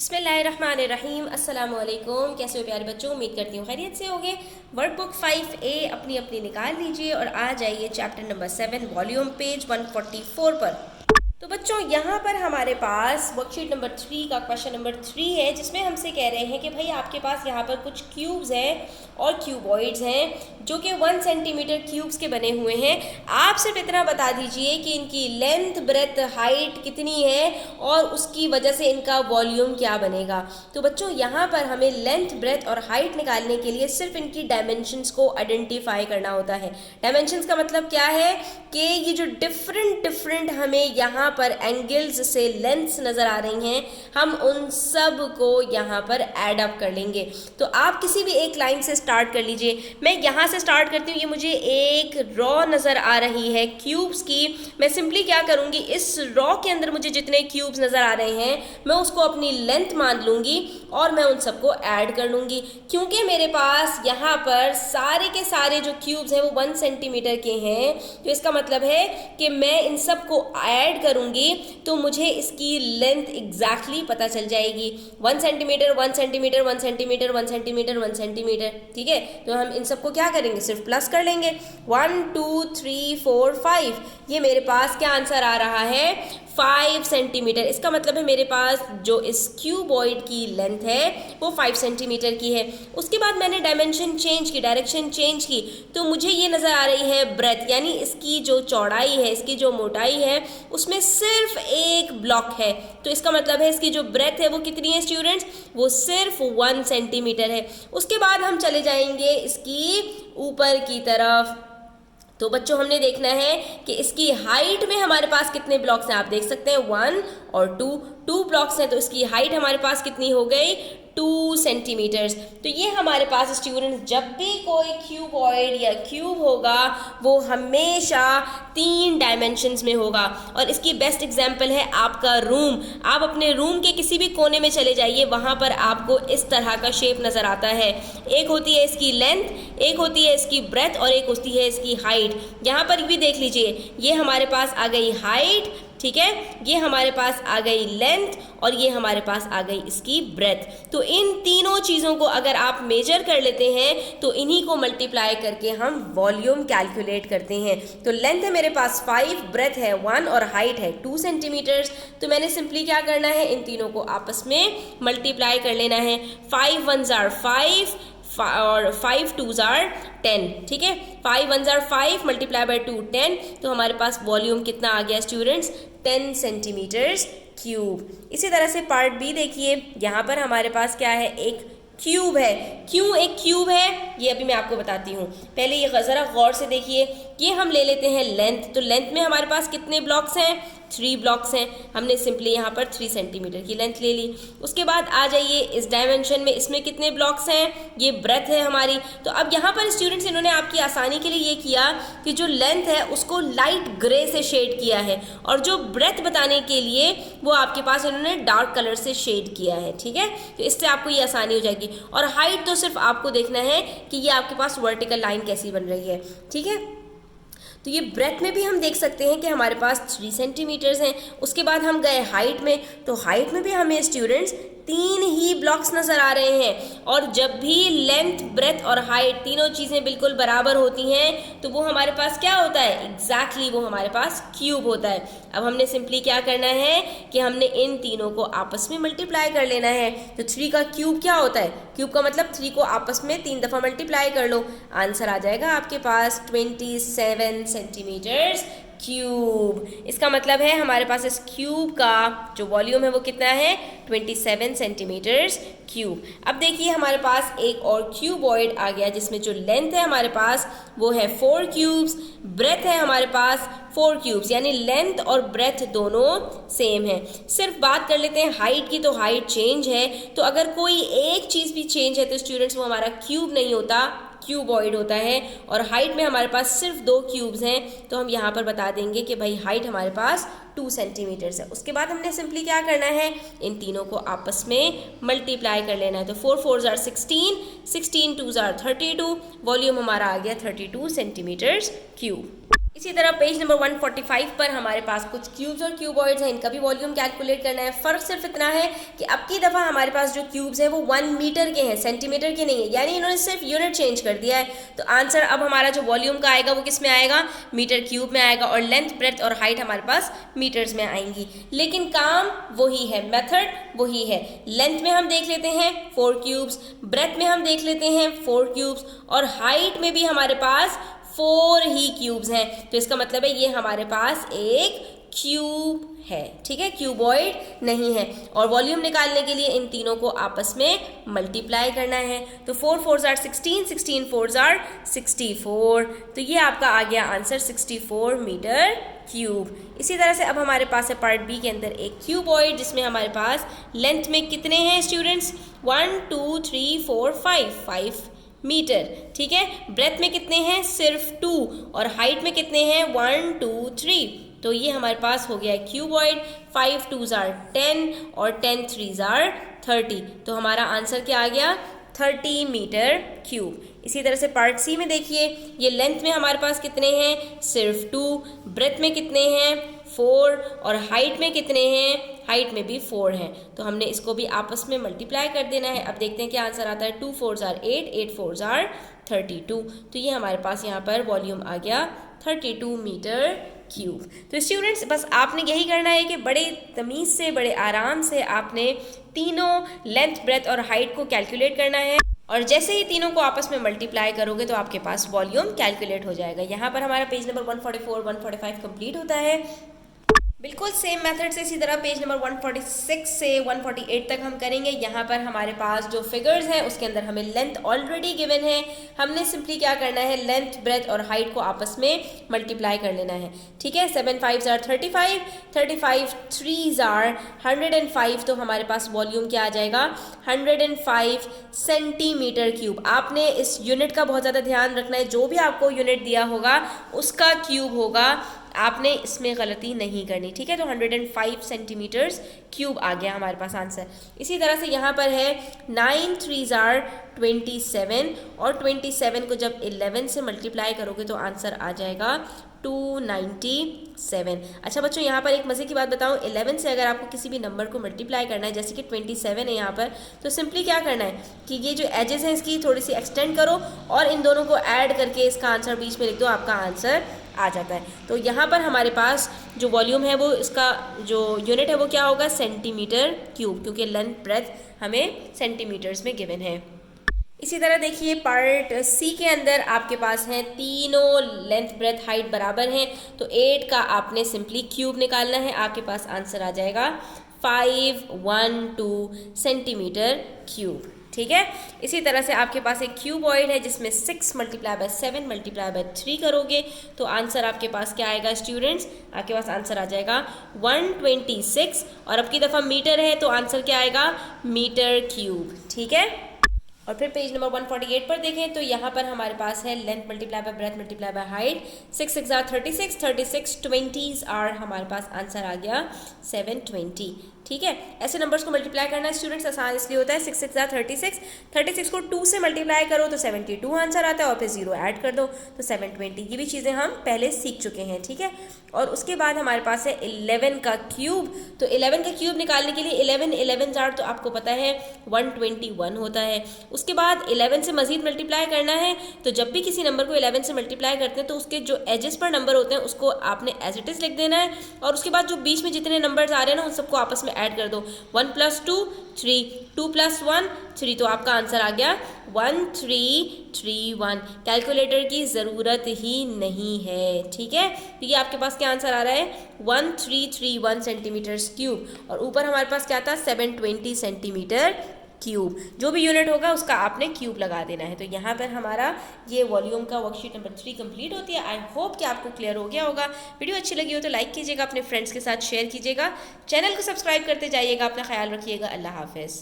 बिस्मिल्लाहिर्रहमानिर्रहीम अस्सलाम वालेकुम। कैसे हो प्यारे बच्चों, उम्मीद करती हूँ खैरियत से होगे। वर्कबुक 5A अपनी अपनी निकाल लीजिए और आ जाइए चैप्टर नंबर 7 वॉल्यूम पेज 144 पर। तो बच्चों यहाँ पर हमारे पास वर्कशीट नंबर 3 का क्वेश्चन नंबर 3 है, जिसमें हमसे कह रहे हैं कि भाई आपके पास यहाँ पर कुछ क्यूब्स हैं और क्यूबॉइड्स हैं जो कि 1 सेंटीमीटर क्यूब्स के बने हुए हैं। आप सिर्फ इतना बता दीजिए कि इनकी लेंथ, ब्रेथ, हाइट कितनी है और उसकी वजह से इनका वॉल्यूम क्या बनेगा। तो बच्चों यहाँ पर हमें लेंथ, ब्रेथ और हाइट निकालने के लिए सिर्फ इनकी डायमेंशंस को आइडेंटिफाई करना होता है। डायमेंशंस का मतलब क्या है कि ये जो डिफरेंट हमें यहाँ पर एंगल्स से लेंथ्स नज़र आ रही हैं, हम उन सब को यहाँ पर ऐड अप कर लेंगे। तो आप किसी भी एक लाइन से स्टार्ट कर लीजिए। मैं यहाँ से स्टार्ट करती हूँ। ये मुझे एक रॉ नज़र आ रही है क्यूब्स की। मैं सिंपली क्या करूँगी, इस रॉ के अंदर मुझे जितने क्यूब्स नज़र आ रहे हैं मैं उसको अपनी लेंथ मान लूँगी और मैं उन सबको ऐड कर लूँगी। क्योंकि मेरे पास यहाँ पर सारे के सारे जो क्यूब्स हैं वो 1 सेंटीमीटर के हैं, तो इसका मतलब है कि मैं इन सब को ऐड करूँगी तो मुझे इसकी लेंथ एग्जैक्टली पता चल जाएगी। 1 centimetre 1 centimetre 1 centimetre 1 centimetre 1 centimetre, ठीक है। तो हम इन सबको क्या करेंगे, सिर्फ प्लस कर लेंगे। 1 2 3 4 5, ये मेरे पास क्या आंसर आ रहा है, 5 सेंटीमीटर। इसका मतलब है मेरे पास जो इस क्यूबॉइड की लेंथ है वो 5 सेंटीमीटर की है। उसके बाद मैंने डायमेंशन चेंज की, डायरेक्शन चेंज की, तो मुझे ये नज़र आ रही है ब्रेथ, यानी इसकी जो चौड़ाई है, इसकी जो मोटाई है उसमें सिर्फ एक ब्लॉक है। तो इसका मतलब है इसकी जो ब्रेथ है वो कितनी है स्टूडेंट्स, वो सिर्फ 1 सेंटीमीटर है। उसके बाद हम चले जाएंगे इसकी ऊपर की तरफ। तो बच्चों हमने देखना है कि इसकी हाइट में हमारे पास कितने ब्लॉक्स हैं। आप देख सकते हैं 1 और 2 ब्लॉक्स हैं, तो इसकी हाइट हमारे पास कितनी हो गई, 2 सेंटीमीटर्स। तो ये हमारे पास स्टूडेंट्स जब भी कोई क्यूबॉइड या क्यूब होगा वो हमेशा 3 डायमेंशंस में होगा। और इसकी बेस्ट एग्जांपल है आपका रूम। आप अपने रूम के किसी भी कोने में चले जाइए, वहाँ पर आपको इस तरह का शेप नज़र आता है। एक होती है इसकी लेंथ, एक होती है इसकी ब्रेथ और एक होती है इसकी हाइट। यहाँ पर भी देख लीजिए, ये हमारे पास आ गई हाइट, ठीक है, ये हमारे पास आ गई लेंथ और ये हमारे पास आ गई इसकी ब्रेथ। तो इन तीनों चीज़ों को अगर आप मेजर कर लेते हैं तो इन्हीं को मल्टीप्लाई करके हम वॉल्यूम कैलकुलेट करते हैं। तो लेंथ है मेरे पास 5, ब्रेथ है 1 और हाइट है 2 सेंटीमीटर्स। तो मैंने सिंपली क्या करना है, इन तीनों को आपस में मल्टीप्लाई कर लेना है। 5 1s are 5 और 5 2s are 10, ठीक है। 5 1s are 5 मल्टीप्लाई बाई 2 10। तो हमारे पास वॉल्यूम कितना आ गया स्टूडेंट्स, 10 सेंटीमीटर्स क्यूब। इसी तरह से पार्ट बी देखिए, यहाँ पर हमारे पास क्या है, एक क्यूब है। क्यों एक क्यूब है ये अभी मैं आपको बताती हूँ। पहले ये ज़रा गौर से देखिए, ये हम ले लेते हैं लेंथ। तो लेंथ में हमारे पास कितने ब्लॉक्स हैं, 3 ब्लॉक्स हैं। हमने सिंपली यहाँ पर 3 सेंटीमीटर की लेंथ ले ली। उसके बाद आ जाइए इस डायमेंशन में, इसमें कितने ब्लॉक्स हैं, ये ब्रेथ है हमारी। तो अब यहाँ पर स्टूडेंट्स इन्होंने आपकी आसानी के लिए ये किया कि जो लेंथ है उसको लाइट ग्रे से शेड किया है और जो ब्रेथ बताने के लिए वो आपके पास इन्होंने डार्क कलर से शेड किया है, ठीक है। तो इससे आपको ये आसानी हो जाएगी। और हाइट तो सिर्फ आपको देखना है कि ये आपके पास वर्टिकल लाइन कैसी बन रही है, ठीक है। तो ये ब्रेथ में भी हम देख सकते हैं कि हमारे पास 3 सेंटीमीटर्स हैं। उसके बाद हम गए हाइट में, तो हाइट में भी हमें स्टूडेंट्स 3 ही ब्लॉक्स नज़र आ रहे हैं। और जब भी लेंथ, ब्रेथ और हाइट तीनों चीज़ें बिल्कुल बराबर होती हैं तो वो हमारे पास क्या होता है, एग्जैक्टली वो हमारे पास क्यूब होता है। अब हमने सिंपली क्या करना है कि हमने इन तीनों को आपस में मल्टीप्लाई कर लेना है। तो 3 का क्यूब क्या होता है, क्यूब का मतलब 3 को आपस में 3 दफ़ा मल्टीप्लाई कर लो, आंसर आ जाएगा आपके पास 27 सेंटीमीटर्स क्यूब। इसका मतलब है हमारे पास इस क्यूब का जो वॉल्यूम है वो कितना है, 27 सेंटीमीटर्स क्यूब। अब देखिए हमारे पास एक और क्यूबॉइड आ गया जिसमें जो लेंथ है हमारे पास वो है 4 क्यूब्स, ब्रेथ है हमारे पास 4 क्यूब्स, यानी लेंथ और ब्रेथ दोनों सेम है। सिर्फ बात कर लेते हैं हाइट की, तो हाइट चेंज है। तो अगर कोई एक चीज़ भी चेंज है तो स्टूडेंट्स वो हमारा क्यूब नहीं होता, क्यूबॉइड होता है। और हाइट में हमारे पास सिर्फ 2 क्यूब्स हैं, तो हम यहाँ पर बता देंगे कि भाई हाइट हमारे पास 2 सेंटीमीटर्स है। उसके बाद हमने सिंपली क्या करना है, इन तीनों को आपस में मल्टीप्लाई कर लेना है। तो 4 4s are 16, 16 2s are 32, volume हमारा आ गया 32 सेंटीमीटर्स क्यूब। इसी तरह पेज नंबर 145 पर हमारे पास कुछ क्यूब्स और क्यूबॉइड्स हैं, इनका भी वॉल्यूम कैलकुलेट करना है। फ़र्क सिर्फ इतना है कि अब की दफ़ा हमारे पास जो क्यूब्स हैं वो 1 मीटर के हैं, सेंटीमीटर के नहीं है, यानी इन्होंने सिर्फ यूनिट चेंज कर दिया है। तो आंसर अब हमारा जो वॉल्यूम का आएगा वो किस में आएगा, मीटर क्यूब में आएगा, और लेंथ, ब्रेथ और हाइट हमारे पास मीटर्स में आएंगी। लेकिन काम वही है, मेथड वही है। लेंथ में हम देख लेते हैं 4 क्यूब्स, ब्रेथ में हम देख लेते हैं 4 क्यूब्स, और हाइट में भी हमारे पास 4 ही क्यूब्स हैं। तो इसका मतलब है ये हमारे पास एक क्यूब है, ठीक है, क्यूबॉइड नहीं है। और वॉल्यूम निकालने के लिए इन तीनों को आपस में मल्टीप्लाई करना है। तो 4 4s are 16, 16 4s are 64। तो ये आपका आ गया आंसर 64 मीटर क्यूब। इसी तरह से अब हमारे पास है पार्ट बी के अंदर एक क्यूबॉइड, जिसमें हमारे पास लेंथ में कितने हैं स्टूडेंट्स, 1 2 3 4 5 मीटर, ठीक है। ब्रेथ में कितने हैं, सिर्फ 2, और हाइट में कितने हैं, 1 2 3। तो ये हमारे पास हो गया क्यूबॉइड। 5 2s are 10 और 10 3s are 30। तो हमारा आंसर क्या आ गया, 30 मीटर क्यूब। इसी तरह से पार्ट सी में देखिए, ये लेंथ में हमारे पास कितने हैं, सिर्फ 2, ब्रेथ में कितने हैं, 4, और हाइट में कितने हैं, हाइट में भी 4 हैं। तो हमने इसको भी आपस में मल्टीप्लाई कर देना है। अब देखते हैं क्या आंसर आता है। 2 4s are 8, 8 4s are 32। तो ये हमारे पास यहाँ पर वॉल्यूम आ गया 32 मीटर क्यूब। तो स्टूडेंट्स बस आपने यही करना है कि बड़े तमीज़ से, बड़े आराम से आपने तीनों लेंथ, ब्रेथ और हाइट को कैलकुलेट करना है, और जैसे ही तीनों को आपस में मल्टीप्लाई करोगे तो आपके पास वॉल्यूम कैलकुलेट हो जाएगा। यहाँ पर हमारा पेज नंबर 144 145 कंप्लीट होता है। बिल्कुल सेम मेथड से इसी तरह पेज नंबर 146 से 148 तक हम करेंगे। यहाँ पर हमारे पास जो फिगर्स हैं उसके अंदर हमें लेंथ ऑलरेडी गिवन है। हमने सिंपली क्या करना है, लेंथ, ब्रेथ और हाइट को आपस में मल्टीप्लाई कर लेना है, ठीक है। 7 5s are 35, 35 3s are 105। तो हमारे पास वॉल्यूम क्या आ जाएगा, 105 सेंटीमीटर क्यूब। आपने इस यूनिट का बहुत ज़्यादा ध्यान रखना है, जो भी आपको यूनिट दिया होगा उसका क्यूब होगा, आपने इसमें गलती नहीं करनी, ठीक है। तो 105 सेंटीमीटर्स क्यूब आ गया हमारे पास आंसर। इसी तरह से यहाँ पर है 9 3s are 27, और 27 को जब 11 से मल्टीप्लाई करोगे तो आंसर आ जाएगा 297। अच्छा बच्चों, यहाँ पर एक मज़े की बात बताऊँ, 11 से अगर आपको किसी भी नंबर को मल्टीप्लाई करना है, जैसे कि 27 है यहाँ पर, तो सिंपली क्या करना है कि ये जो एजेस हैं इसकी थोड़ी सी एक्सटेंड करो और इन दोनों को ऐड करके इसका आंसर बीच में लिख दो, आपका आंसर आ जाता है। तो यहाँ पर हमारे पास जो वॉल्यूम है वो, इसका जो यूनिट है वो क्या होगा, सेंटीमीटर क्यूब, क्योंकि लेंथ, ब्रेथ हमें सेंटीमीटर्स में गिवन है। इसी तरह देखिए पार्ट सी के अंदर आपके पास हैं तीनों लेंथ, ब्रेथ, हाइट बराबर हैं। तो 8 का आपने सिंपली क्यूब निकालना है, आपके पास आंसर आ जाएगा 512 सेंटीमीटर क्यूब, ठीक है। इसी तरह से आपके पास एक क्यूबॉइड है जिसमें 6 × 7 × 3 करोगे तो आंसर आपके पास क्या आएगा स्टूडेंट्स, आपके पास आंसर आ जाएगा 126। और अब की दफ़ा मीटर है तो आंसर क्या आएगा, मीटर क्यूब, ठीक है। और फिर पेज नंबर 148 पर देखें तो यहाँ पर हमारे पास है length multiply by breath multiply by height. 6 6 are 36, 36 20s are हमारे पास आंसर आ गया 720, ठीक है। ऐसे नंबर्स को मल्टीप्लाई करना स्टूडेंट्स आसान इसलिए होता है, 6 6 are 36, 36 को 2 से मल्टीप्लाई करो तो 72 आंसर आता है और फिर 0 ऐड कर दो तो 720। ये भी चीज़ें हम पहले सीख चुके हैं, ठीक है। और उसके बाद हमारे पास है 11 का क्यूब। तो 11 का क्यूब निकालने के लिए 11 11s are तो आपको पता है 121 होता है। उसके बाद 11 से मजीद मल्टीप्लाई करना है तो जब भी किसी नंबर को 11 से मल्टीप्लाई करते हैं तो उसके जो एजेस पर नंबर होते हैं उसको आपने एज इट इज़ लिख देना है और उसके बाद जो बीच में जितने नंबर्स आ रहे हैं ना उन सबको आपस में ऐड कर दो। 1 + 2 3, 2 + 1 3, तो आपका आंसर आ गया 1331। कैलकुलेटर की ज़रूरत ही नहीं है, ठीक है। तो ये आपके पास क्या आंसर आ रहा है 1331 सेंटीमीटर क्यूब और ऊपर हमारे पास क्या था 720 सेंटीमीटर क्यूब। जो भी यूनिट होगा उसका आपने क्यूब लगा देना है। तो यहाँ पर हमारा ये वॉल्यूम का वर्कशीट नंबर 3 कंप्लीट होती है। आई होप कि आपको क्लियर हो गया होगा। वीडियो अच्छी लगी हो तो लाइक कीजिएगा, अपने फ्रेंड्स के साथ शेयर कीजिएगा, चैनल को सब्सक्राइब करते जाइएगा। अपना ख्याल रखिएगा। अल्लाह हाफिज़।